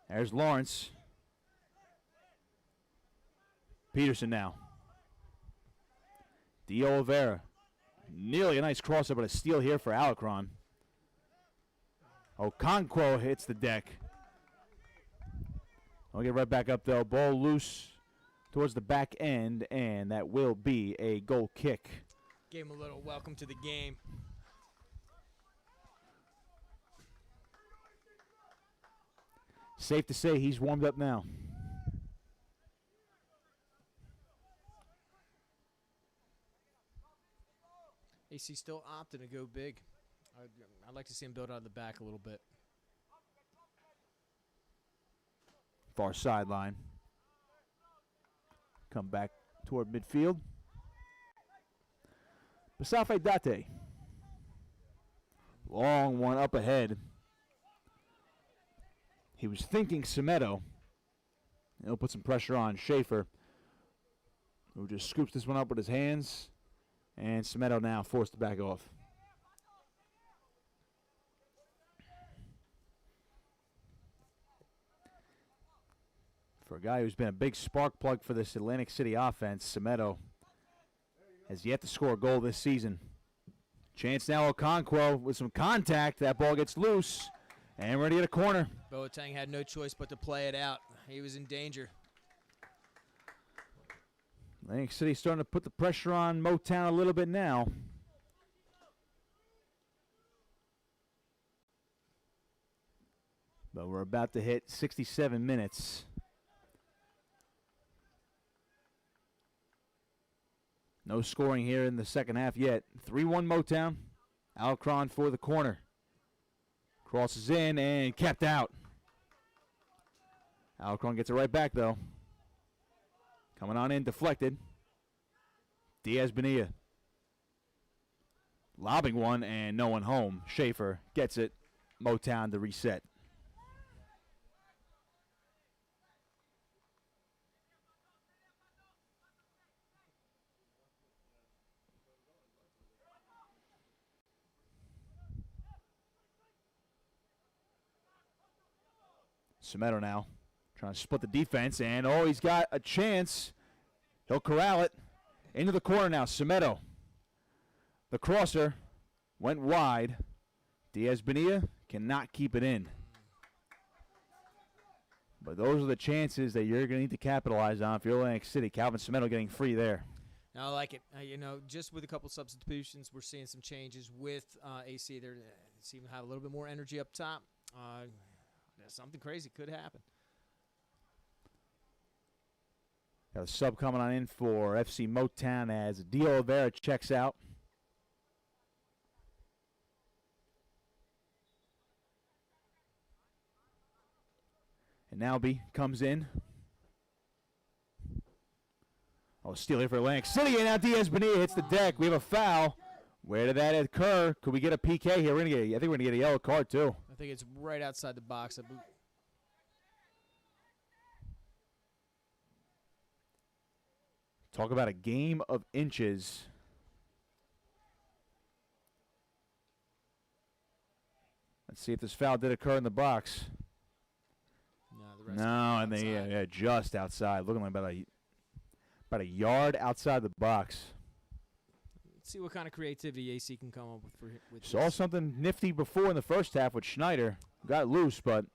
There's Lawrence. Peterson now. D'Oliveira. Nearly a nice crossover, but a steal here for Alacron. Okonkwo hits the deck. I'll get right back up, though. Ball loose towards the back end, and that will be a goal kick. Gave him a little welcome to the game. Safe to say he's warmed up now. AC still opting to go big. I'd like to see him build out of the back a little bit. Far sideline. Come back toward midfield. Basafe Date. Long one up ahead. He was thinking Semedo. He'll put some pressure on Schaefer, who just scoops this one up with his hands. And Semedo now forced to back off. For a guy who's been a big spark plug for this Atlantic City offense, Semedo has yet to score a goal this season. Chance now Okonkwo with some contact. That ball gets loose and ready at a corner. Boateng had no choice but to play it out. He was in danger. Atlantic City starting to put the pressure on Motown a little bit now. But we're about to hit 67 minutes. No scoring here in the second half yet. 3-1 Motown. Alacron for the corner. Crosses in and kept out. Alacron gets it right back, though. Coming on in, deflected. Diaz Bonilla. Lobbing one and no one home. Schaefer gets it. Motown to reset. Semedo now trying to split the defense, and oh, he's got a chance. He'll corral it. Into the corner now, Semedo. The crosser went wide. Diaz Bonilla cannot keep it in. But those are the chances that you're going to need to capitalize on if you're Atlantic City. Calvin Semedo getting free there. I like it. You know, just with a couple substitutions, we're seeing some changes with AC. They seem to have a little bit more energy up top. Something crazy could happen. Got a sub coming on in for FC Motown as D'Oliveira checks out. And Nalby comes in. Oh, steal here for Atlantic City, and now Diaz Bonilla hits the deck. We have a foul. Where did that occur? Could we get a PK here? I think we're going to get a yellow card, too. I think it's right outside the box. Talk about a game of inches. Let's see if this foul did occur in the box. No, and they just outside, looking like about a yard outside the box. Let's see what kind of creativity AC can come up with Saw something nifty before in the first half with Schneider. Got loose, but a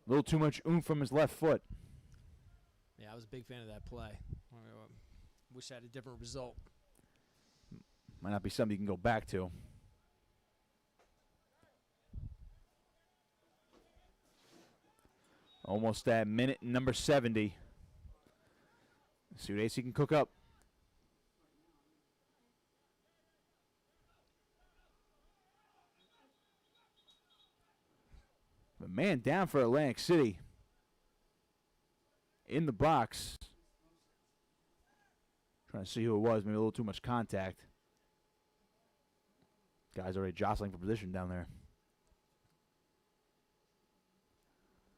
little too much oomph from his left foot. Yeah, I was a big fan of that play. Wish I had a different result. Might not be something you can go back to. Almost at minute number 70. Let's see what AC can cook up. The man down for Atlantic City. In the box. Trying to see who it was. Maybe a little too much contact. Guy's already jostling for position down there.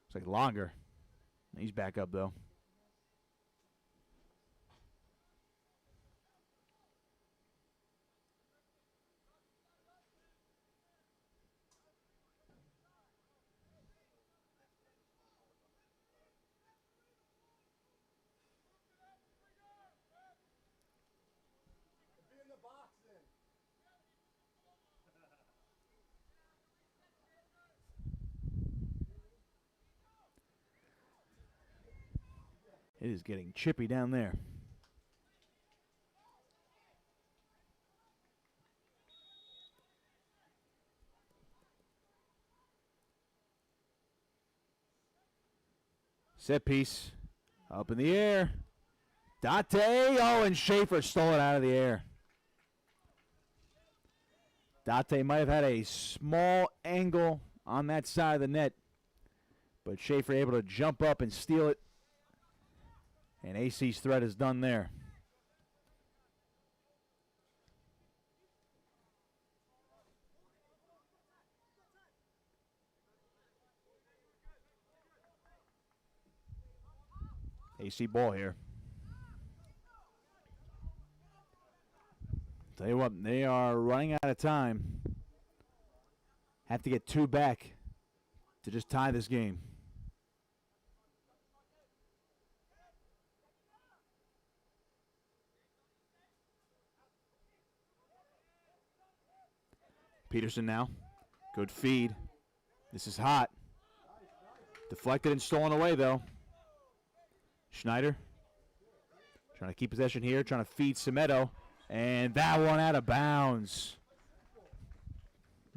Looks like longer. He's back up, though. It is getting chippy down there. Set piece. Up in the air. Date. Oh, and Schaefer stole it out of the air. Date might have had a small angle on that side of the net, but Schaefer able to jump up and steal it. And AC's threat is done there. AC ball here. Tell you what, they are running out of time. Have to get 2 back to just tie this game. Peterson now. Good feed. This is hot. Deflected and stolen away, though. Schneider trying to keep possession here, trying to feed Semedo, and that one out of bounds.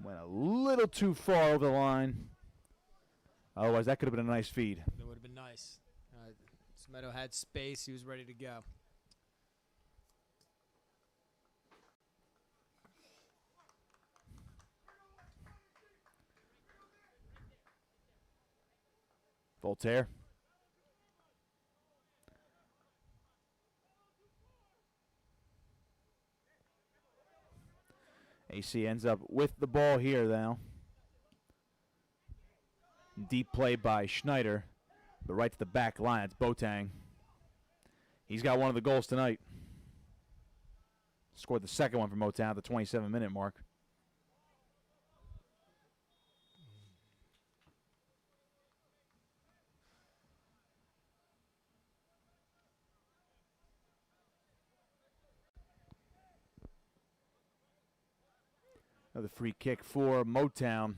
Went a little too far over the line. Otherwise, that could have been a nice feed. That would have been nice. Semedo had space. He was ready to go. Voltaire. AC ends up with the ball here now. Deep play by Schneider, but right to the back line. It's Boateng. He's got one of the goals tonight. Scored the second one for Motown at the 27-minute mark. Another free kick for Motown.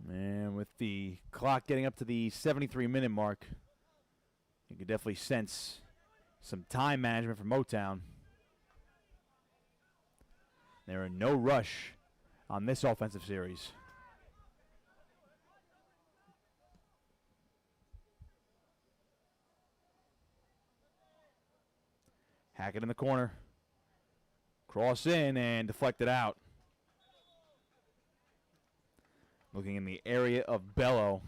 And with the clock getting up to the 73-minute mark, you can definitely sense some time management from Motown. They're in no rush on this offensive series. Hackett in the corner. Cross in and deflected out. Looking in the area of Bello.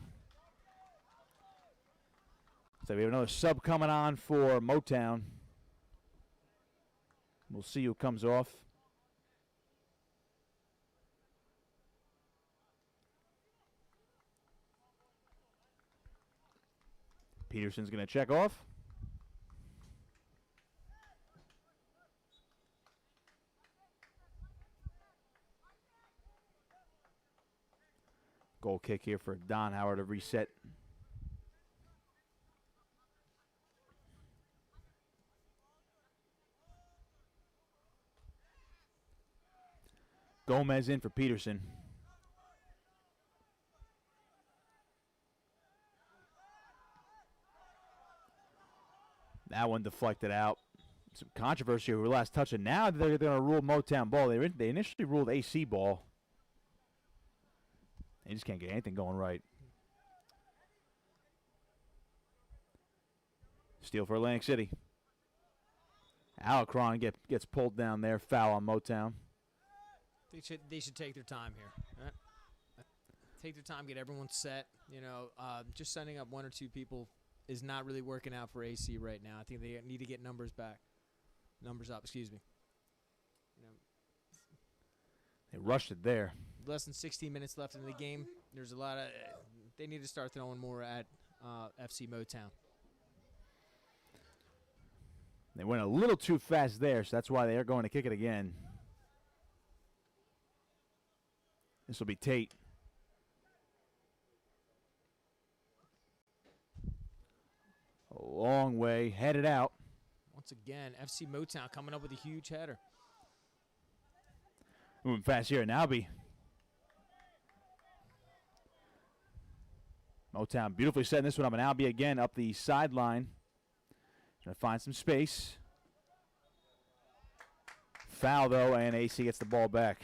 So we have another sub coming on for Motown. We'll see who comes off. Peterson's going to check off. Goal kick here for Don Howard to reset. Gomez in for Peterson. That one deflected out. Some controversy over the last touch, and now they're going to rule Motown ball. They initially ruled AC ball. They just can't get anything going right. Steal for Atlantic City. Alacron gets pulled down there. Foul on Motown. They should take their time here. Right? Take their time, get everyone set. You know, just sending up 1 or 2 people is not really working out for AC right now. I think they need to get numbers up. Excuse me. You know, they rushed it there. Less than 16 minutes left in the game. There's a lot of. They need to start throwing more at FC Motown. They went a little too fast there, so that's why they are going to kick it again. This will be Tate. A long way, headed out. Once again, FC Motown coming up with a huge header. Moving fast here, Nalby. Motown beautifully setting this one up, and Albie again up the sideline. Trying to find some space. Foul, though, and AC gets the ball back.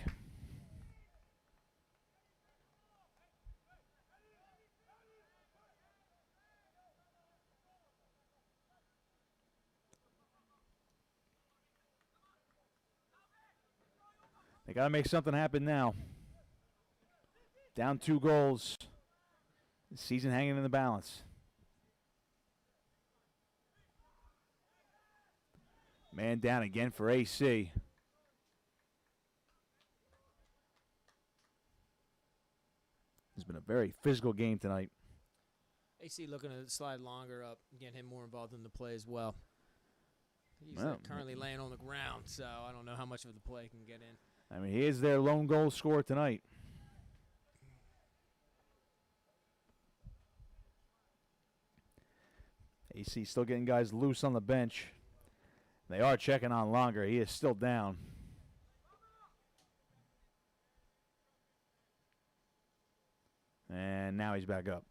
They got to make something happen now. Down 2 goals. The season hanging in the balance. Man down again for AC. It's been a very physical game tonight. AC looking to slide longer up, get him more involved in the play as well. He's currently laying on the ground, so I don't know how much of the play can get in. I mean, he is their lone goal scorer tonight. AC still getting guys loose on the bench. They are checking on longer. He is still down. And now he's back up.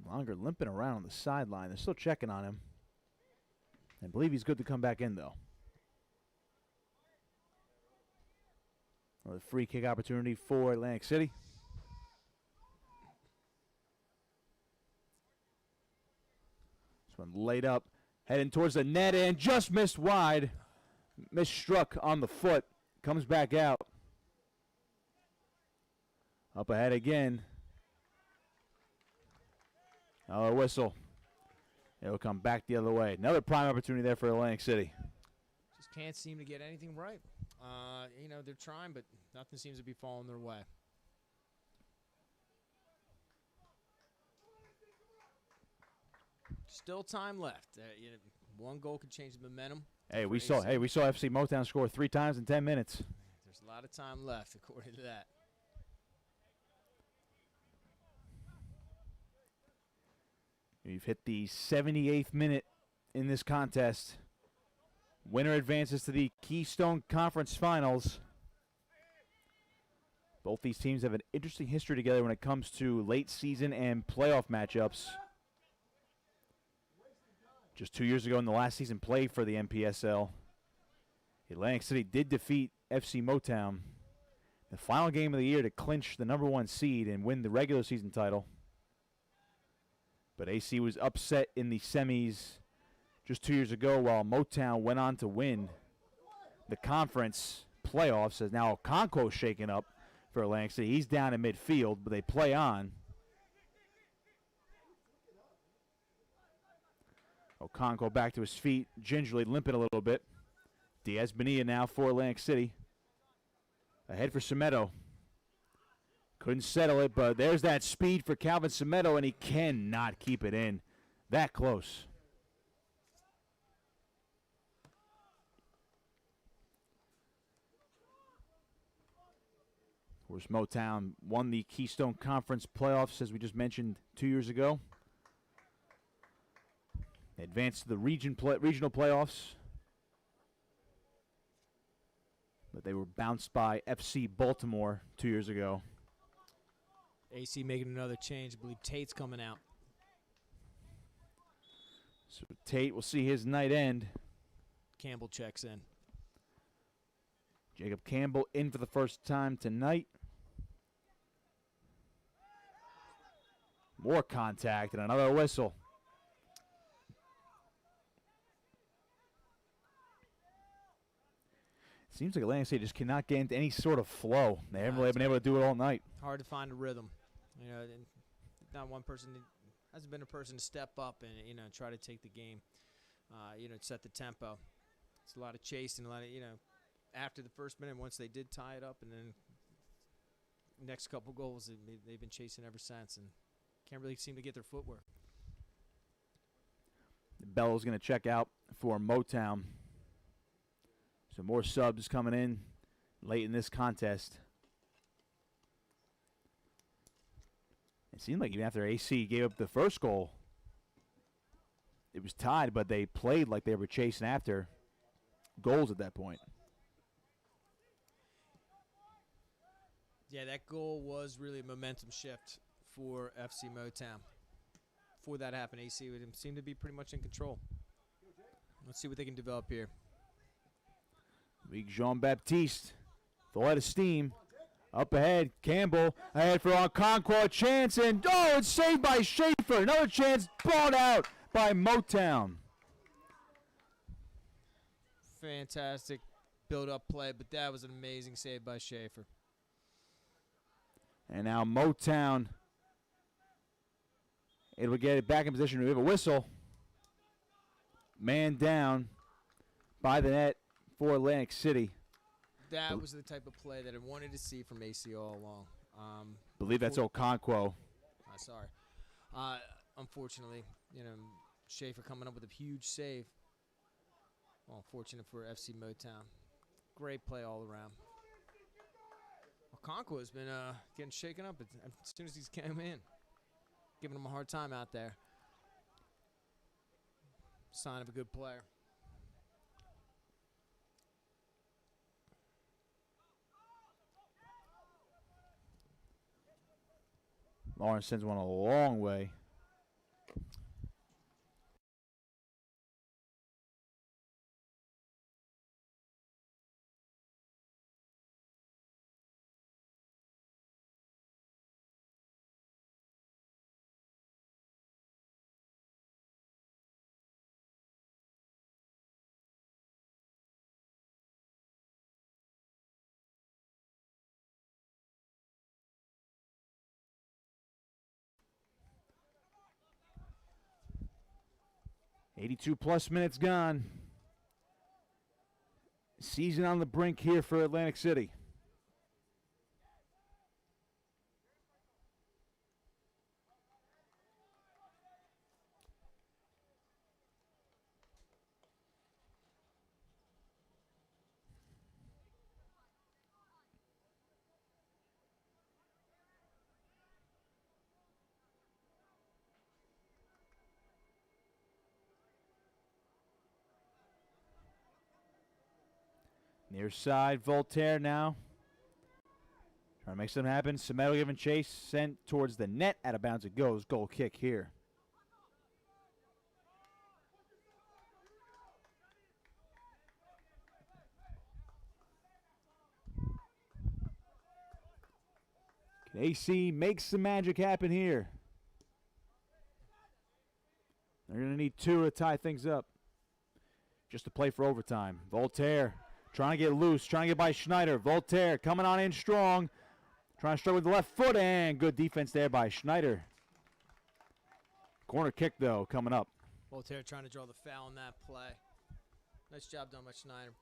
Longer limping around on the sideline. They're still checking on him. I believe he's good to come back in, though. Another free kick opportunity for Atlantic City. This one laid up, heading towards the net, and just missed wide. Misstruck on the foot. Comes back out. Up ahead again. Oh, a whistle. It'll come back the other way. Another prime opportunity there for Atlantic City. Just can't seem to get anything right. They're trying, but nothing seems to be falling their way. Still time left. One goal could change the momentum. We saw FC Motown score 3 times in 10 minutes. There's a lot of time left, according to that. We've hit the 78th minute in this contest. Winner advances to the Keystone Conference Finals. Both these teams have an interesting history together when it comes to late season and playoff matchups. Just 2 years ago in the last season play for the NPSL, Atlantic City did defeat FC Motown, the final game of the year to clinch the #1 seed and win the regular season title. But AC was upset in the semis just 2 years ago, while Motown went on to win the conference playoffs. As now Okonkwo's shaken up for Atlantic City. He's down in midfield, but they play on. Okonkwo back to his feet, gingerly limping a little bit. Diaz Bonilla now for Atlantic City. Ahead for Semedo. Couldn't settle it, but there's that speed for Calvin Semedo, and he cannot keep it in. That close. Of course, Motown won the Keystone Conference playoffs, as we just mentioned, 2 years ago. They advanced to the regional playoffs, but they were bounced by FC Baltimore 2 years ago. AC making another change. I believe Tate's coming out. So Tate will see his night end. Campbell checks in. Jacob Campbell in for the first time tonight. More contact and another whistle. Seems like Atlantic City just cannot get into any sort of flow. They haven't really been able to do it all night. Hard to find a rhythm. Not one person hasn't been a person to step up and try to take the game. Set the tempo. It's a lot of chasing, a lot of after the first minute once they did tie it up, and then next couple goals they've been chasing ever since, and can't really seem to get their footwork. Bell's going to check out for Motown. So more subs coming in late in this contest. It seemed like even after AC gave up the first goal, it was tied, but they played like they were chasing after goals at that point. Yeah, that goal was really a momentum shift for FC Motown. Before that happened, AC would seem to be pretty much in control. Let's see what they can develop here. Weak Jean-Baptiste, full head of steam. Up ahead, Campbell ahead for Okonkwo, chance, and it's saved by Schaefer. Another chance brought out by Motown. Fantastic build-up play, but that was an amazing save by Schaefer. And now Motown able to get it back in position. We have a whistle. Man down by the net for Atlantic City. That was the type of play that I wanted to see from AC all along. Believe that's Okonkwo. Sorry. Unfortunately, Schaefer coming up with a huge save. Well, unfortunate for FC Motown. Great play all around. Okonkwo has been getting shaken up as soon as he's came in. Giving him a hard time out there. Sign of a good player. Lawrence sends one a long way. +82 minutes gone. Season on the brink here for Atlantic City. Near side, Voltaire now. Trying to make something happen. Semedo giving chase, sent towards the net. Out of bounds it goes. Goal kick here. Can AC make some magic happen here? They're going to need 2 to tie things up. Just to play for overtime. Voltaire trying to get loose, trying to get by Schneider. Voltaire coming on in strong. Trying to strike with the left foot, and good defense there by Schneider. Corner kick, though, coming up. Voltaire trying to draw the foul on that play. Nice job done by Schneider.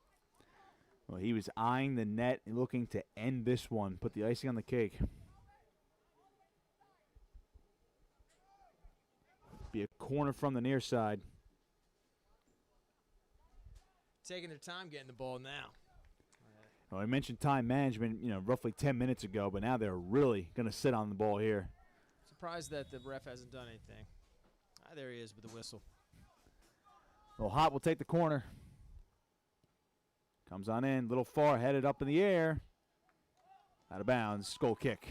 Well, he was eyeing the net and looking to end this one, put the icing on the cake. Be a corner from the near side. Taking their time getting the ball now. Well, I mentioned time management, roughly 10 minutes ago, but now they're really going to sit on the ball here. Surprised that the ref hasn't done anything. There he is with the whistle. Well, Hot will take the corner. Comes on in, little far, headed up in the air. Out of bounds, goal kick.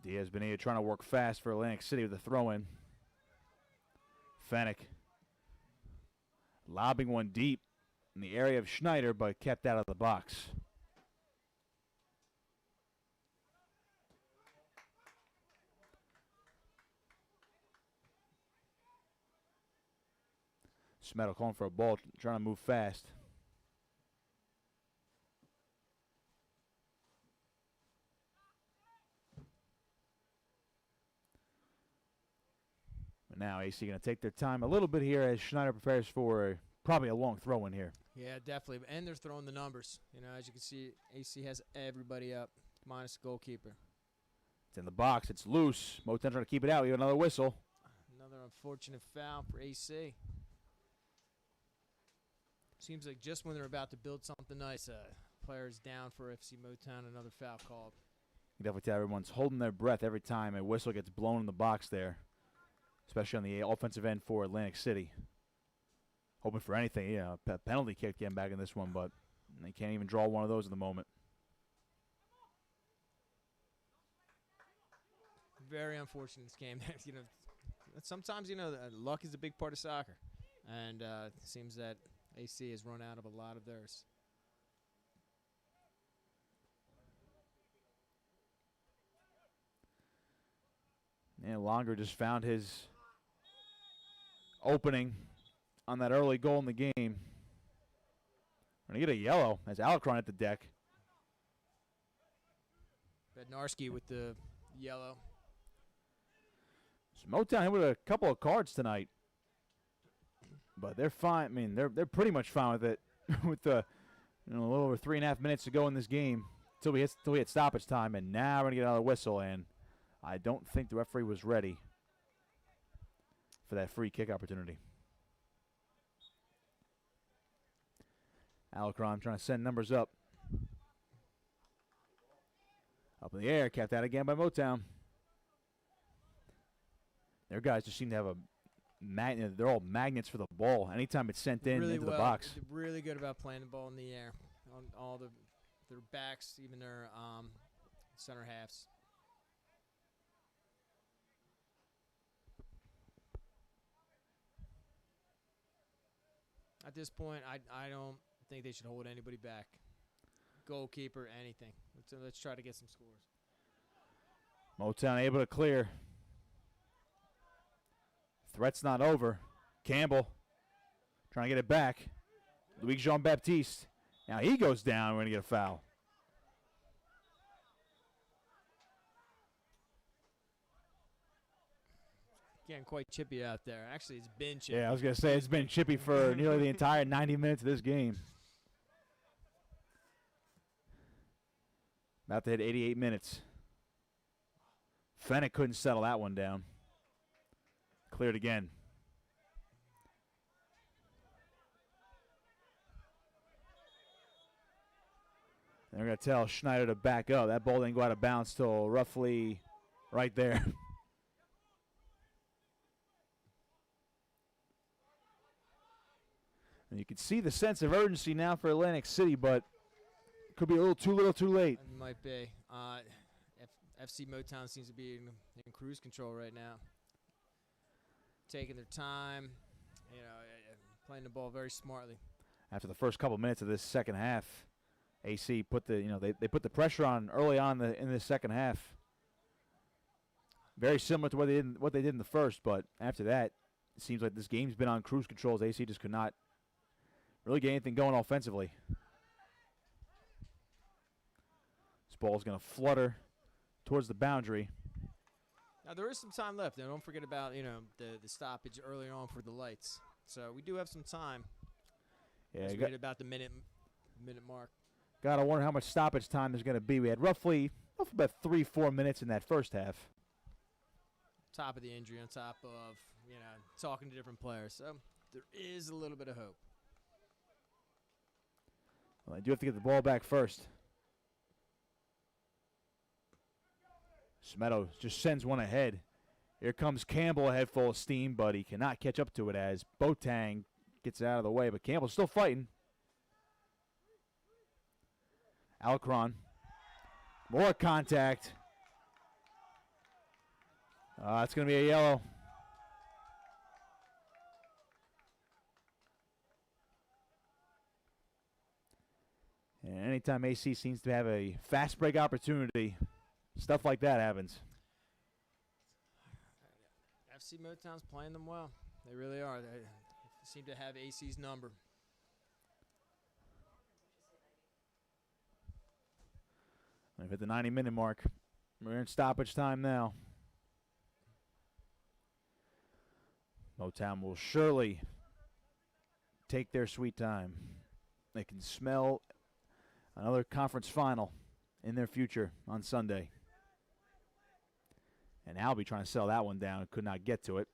Diaz-Bonilla trying to work fast for Atlantic City with a throw-in. Fennec lobbing one deep in the area of Schneider, but kept out of the box. Smedo calling for a ball, trying to move fast. Now AC going to take their time a little bit here as Schneider prepares for probably a long throw in here. Yeah, definitely. And they're throwing the numbers. As you can see, AC has everybody up, minus the goalkeeper. It's in the box. It's loose. Motown trying to keep it out. We have another whistle. Another unfortunate foul for AC. Seems like just when they're about to build something nice, player's down for FC Motown. Another foul called. You definitely tell everyone's holding their breath every time a whistle gets blown in the box there, especially on the offensive end for Atlantic City. Hoping for anything, a penalty kick getting back in this one, but they can't even draw one of those at the moment. Very unfortunate this game. Sometimes luck is a big part of soccer, and it seems that AC has run out of a lot of theirs. And Longer just found his opening on that early goal in the game. Going to get a yellow as Alacron at the deck. Bednarski with the yellow. So Motown hit with a couple of cards tonight, but they're fine. I mean, they're pretty much fine with it. With the a little over 3.5 minutes to go in this game till we hit stoppage time, and now we're gonna get another whistle. And I don't think the referee was ready for that free kick opportunity. Alacron trying to send numbers up. Up in the air, kept out again by Motown. Their guys just seem to have a magnet. They're all magnets for the ball. Anytime it's sent in really into the well. box. They're really good about playing the ball in the air on all their backs, even their center halves. At this point, I don't think they should hold anybody back. Goalkeeper, anything. Let's try to get some scores. Motown able to clear. Threat's not over. Campbell trying to get it back. Louis Jean-Baptiste. Now he goes down. We're going to get a foul. Getting quite chippy out there. Actually, it's been chippy. Yeah, I was going to say it's been chippy for nearly the entire 90 minutes of this game. About to hit 88 minutes. Fennec couldn't settle that one down. Cleared again. And they're going to tell Schneider to back up. That ball didn't go out of bounds till roughly right there. And you can see the sense of urgency now for Atlantic City, but could be a little too late. It might be. FC Motown seems to be in cruise control right now. Taking their time, playing the ball very smartly. After the first couple minutes of this second half, AC put the they put the pressure on early on in the second half. Very similar to what they did in the first, but after that, it seems like this game's been on cruise control as AC just could not really get anything going offensively. This ball's going to flutter towards the boundary. Now, there is some time left. Now, don't forget about, the stoppage earlier on for the lights. So we do have some time. Yeah, we hit about the minute mark. Gotta wonder how much stoppage time there's going to be. We had roughly about 3-4 minutes in that first half. Top of the injury, on top of, talking to different players. So there is a little bit of hope. Well, I do have to get the ball back first. Smedo just sends one ahead. Here comes Campbell ahead full of steam, but he cannot catch up to it as Boateng gets it out of the way. But Campbell's still fighting. Alacron. More contact. It's going to be a yellow. And anytime AC seems to have a fast break opportunity, stuff like that happens. FC Motown's playing them well. They really are. They seem to have AC's number. We've hit the 90-minute mark. We're in stoppage time now. Motown will surely take their sweet time. They can smell another conference final in their future on Sunday. And Albee trying to settle that one down, could not get to it.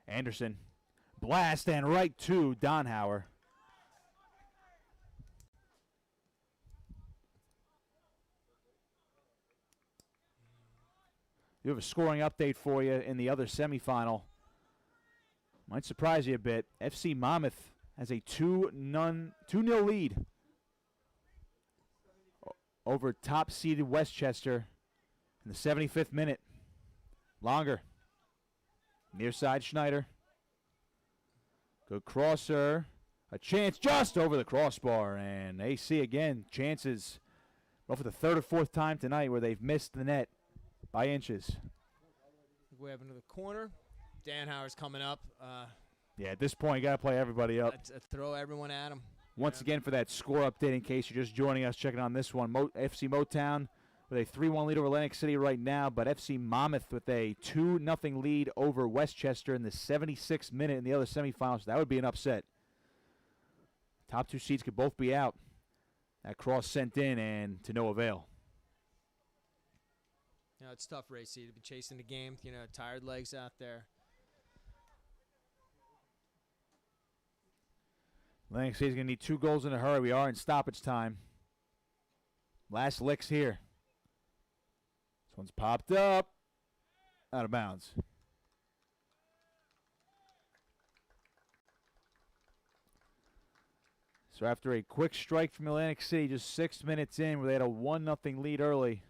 Anderson, blast and right to Donhauer. You have a scoring update for you in the other semifinal. Might surprise you a bit. FC Monmouth has a 2-0 lead over top-seeded Westchester in the 75th minute. Longer. Near side Schneider. Good crosser. A chance just over the crossbar. And AC again, chances for the third or fourth time tonight where they've missed the net by inches. We have another corner. Danhauer's coming up. Yeah, at this point, you got to play everybody up. Throw everyone at him. Once again, for that score update, in case you're just joining us, checking on this one, FC Motown with a 3-1 lead over Atlantic City right now, but FC Monmouth with a 2-0 lead over Westchester in the 76th minute in the other semifinals. So that would be an upset. Top two seeds could both be out. That cross sent in and to no avail. You know, it's tough for AC to be chasing the game. You know, tired legs out there. Atlantic City's going to need 2 goals in a hurry. We are in stoppage time. Last licks here. This one's popped up. Out of bounds. So after a quick strike from Atlantic City, just 6 minutes in, where they had a 1-0 lead early,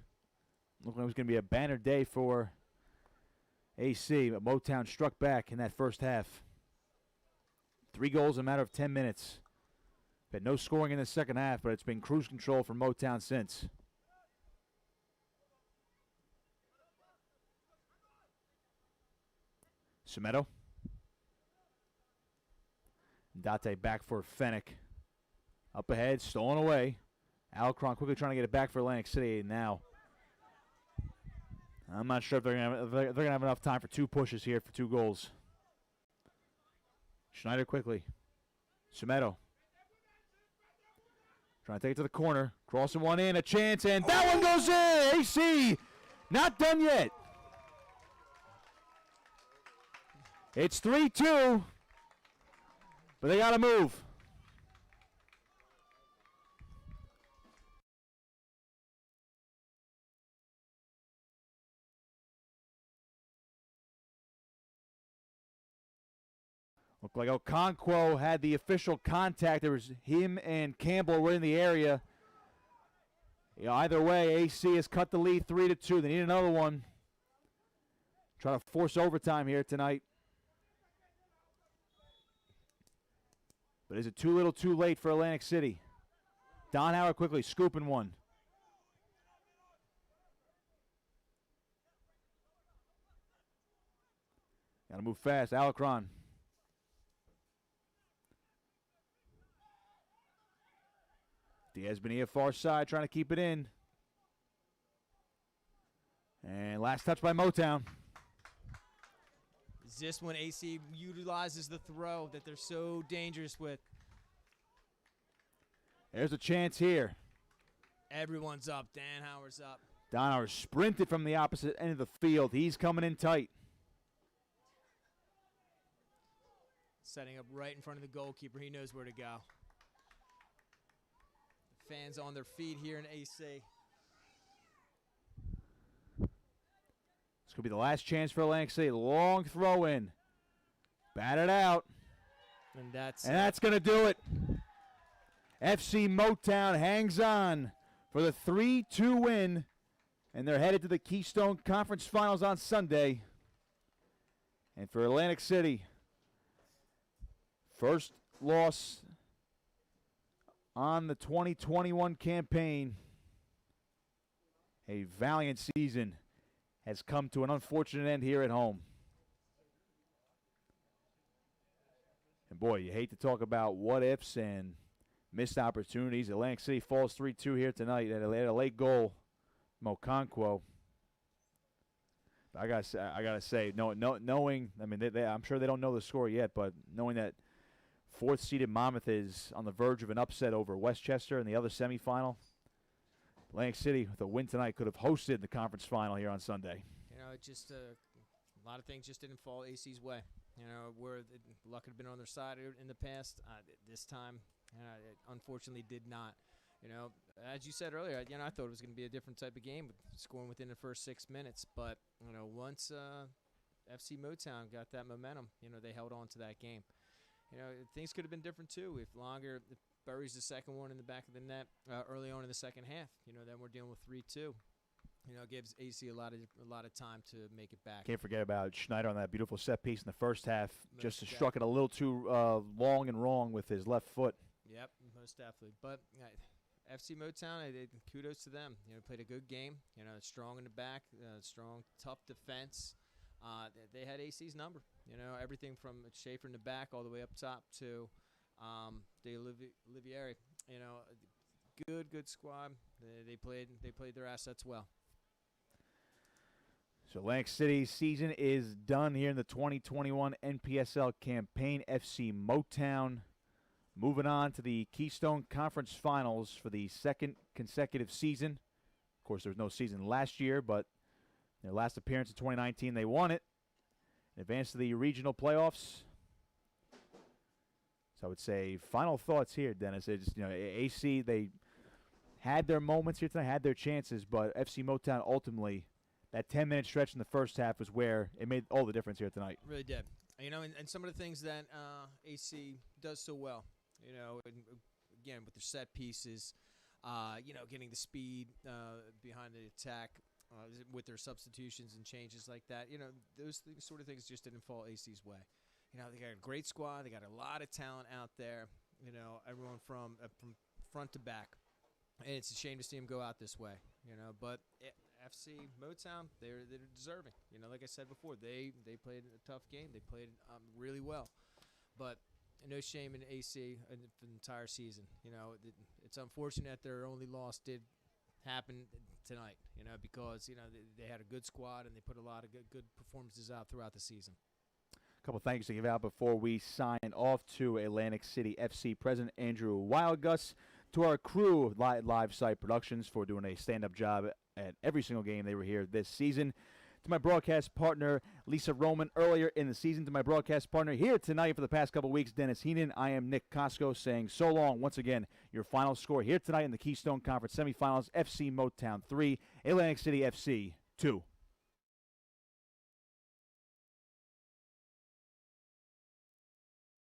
looked like it was going to be a banner day for AC, but Motown struck back in that first half. 3 goals in a matter of 10 minutes. Had no scoring in the second half, but it's been cruise control for Motown since. Semedo. Date back for Fennick. Up ahead, stolen away. Alcron quickly trying to get it back for Atlantic City now. I'm not sure if they're gonna have enough time for 2 pushes here for 2 goals. Schneider quickly. Semedo. Trying to take it to the corner. Crossing one in, a chance, and that one goes in! AC not done yet. It's 3-2, but they got to move. Looked like Okonkwo had the official contact. There was him and Campbell were in the area. Yeah, either way, AC has cut the lead 3-2. They need another one. Try to force overtime here tonight. But is it too little too late for Atlantic City? Donhauer quickly scooping one. Got to move fast. Alacron. Diaz Bonilla far side trying to keep it in. And last touch by Motown. Is this when AC utilizes the throw that they're so dangerous with? There's a chance here. Everyone's up. Danhauer's up. Donhauer sprinted from the opposite end of the field. He's coming in tight. Setting up right in front of the goalkeeper. He knows where to go. The fans on their feet here in AC. This could be the last chance for Atlantic City. Long throw in. Batted out. And that's going to do it. FC Motown hangs on for the 3-2 win. And they're headed to the Keystone Conference Finals on Sunday. And for Atlantic City, first loss on the 2021 campaign. A valiant season has come to an unfortunate end here at home. And boy, you hate to talk about what ifs and missed opportunities. Atlantic City falls 3-2 here tonight at a late goal from Okonkwo. I gotta say, knowing, I mean, I'm sure they don't know the score yet, but knowing that fourth-seeded Monmouth is on the verge of an upset over Westchester in the other semifinal, Atlantic City with a win tonight could have hosted the conference final here on Sunday. You know, it just a lot of things just didn't fall AC's way. You know, where the luck had been on their side in the past, this time, it unfortunately did not. You know, as you said earlier, you know, I thought it was going to be a different type of game, scoring within the first 6 minutes. But, you know, once FC Motown got that momentum, you know, they held on to that game. You know, things could have been different, too, if Longer buries the second one in the back of the net early on in the second half. You know, then we're dealing with 3-2. You know, it gives AC a lot of time to make it back. Can't forget about Schneider on that beautiful set piece in the first half. Most Just struck it a little too long and wrong with his left foot. Yep, most definitely. But FC Motown, kudos to them. You know, played a good game. You know, strong in the back, strong, tough defense. They had AC's number. You know, everything from Schaefer in the back all the way up top to De Olivieri. You know, good squad. They played their assets well. So Atlantic City's season is done here in the 2021 NPSL campaign. FC Motown moving on to the Keystone Conference Finals for the second consecutive season. Of course, there was no season last year, but their last appearance in 2019, they won it. Advanced to the regional playoffs. So I would say final thoughts here, Dennis. It's, you know, AC, they had their moments here tonight, had their chances, but FC Motown ultimately, that 10-minute stretch in the first half was where it made all the difference here tonight. Really did. You know, and some of the things that AC does so well, you know, and again, with their set pieces, you know, getting the speed behind the attack with their substitutions and changes like that, you know, those sort of things just didn't fall AC's way. You know, they got a great squad. They got a lot of talent out there, you know, everyone from front to back. And it's a shame to see them go out this way, you know, but FC Motown, they're deserving. You know, like I said before, they played a tough game. They played really well. But no shame in AC for the entire season. You know, it's unfortunate their only loss did happen tonight, you know, because, you know, they had a good squad and they put a lot of good performances out throughout the season. A couple thanks to give out before we sign off to Atlantic City FC President Andrew Wildgus, to our crew, Live Site Productions, for doing a stand-up job at every single game they were here this season. To my broadcast partner, Lisa Roman, earlier in the season. To my broadcast partner here tonight for the past couple weeks, Dennis Heenan. I am Nick Costco saying so long. Once again, your final score here tonight in the Keystone Conference semifinals, FC Motown 3, Atlantic City FC 2.